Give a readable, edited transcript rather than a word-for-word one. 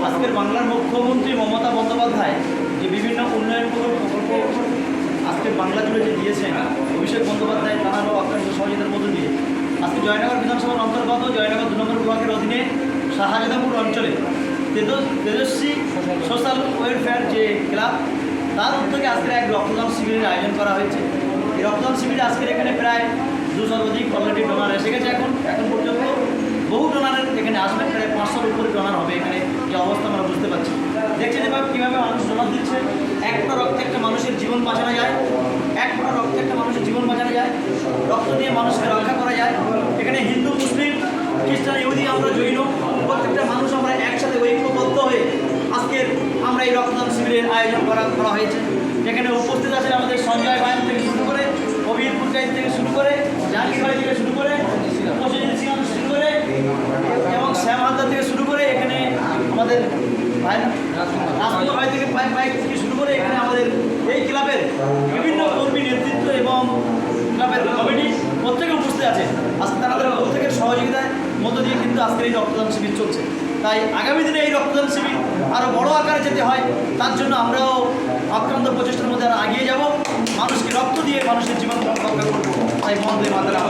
আজকের বাংলার মুখ্যমন্ত্রী মমতা বন্দ্যোপাধ্যায় যে বিভিন্ন উন্নয়ন প্রকল্প আজকের বাংলা জুড়ে যে দিয়েছেন, অভিষেক বন্দ্যোপাধ্যায় তাঁরও অত্যন্ত সহযোগিতার মধ্য দিয়ে আজকে জয়নগর বিধানসভার অন্তর্গত জয়নগর 2 নম্বর ব্লকের অধীনে শাহজাদাপুর অঞ্চলে তেজস্বী সোশ্যাল ওয়েলফেয়ার যে ক্লাব, তার উদ্যোগে আজকের এক রক্তদান শিবিরের আয়োজন করা হয়েছে। এই রক্তদান শিবিরে আজকের এখানে প্রায় 200 অধিক অলরেডি ডোনার এসে গেছে। এখন পর্যন্ত বহু ডোনারের এখানে আসবেন, প্রায় 500-র উপরে ডোনার হবে। এখানে যে অবস্থা আমরা বুঝতে পারছি, দেখছি যে কীভাবে মানুষ ডোনার দিচ্ছে। এক ফোঁটা রক্তে একটা মানুষের জীবন বাঁচানো যায়, এক ফোঁটা রক্তে একটা মানুষের জীবন বাঁচানো যায়, রক্ত দিয়ে মানুষকে রক্ষা করা যায়। এখানে হিন্দু, মুসলিম, খ্রিস্টান, ইহুদি, আমরা জৈন, প্রত্যেকটা মানুষ আমরা একসাথে ঐক্যবদ্ধ হয়ে আজকের আমরা এই রক্তদান শিবিরের আয়োজন করা হয়েছে। এখানে উপস্থিত আছেন আমাদের সঞ্জয় ভাই থেকে শুরু করে, অভির পঞ্চায়েত থেকে শুরু করে, জাহাঙ্গীর ভাই থেকে শুরু করে, প্রসেনজিৎ সিং শুরু করে এবং শ্যাম হালদার থেকে শুরু করে, এখানে আমাদের ভাই রাজকুমার ভাই থেকে পাইক থেকে শুরু করে, এখানে আমাদের এই ক্লাবের বিভিন্ন কর্মী নেতৃত্ব এবং ক্লাবের কমিটি প্রত্যেকে উপস্থিত আছে। আজকে তাদের প্রত্যেকের সহযোগিতার মধ্য দিয়ে কিন্তু আজকের এই রক্তদান শিবির চলছে। তাই আগামী দিনে এই রক্তদান শিবির আরও বড় আকারে যেতে হয়, তার জন্য আমরাও আক্রান্ত প্রচেষ্টার মধ্যে আরও এগিয়ে যাব। মানুষকে রক্ত দিয়ে মানুষের জীবন রক্ষা করবো। তাই বন্দে মাতরম।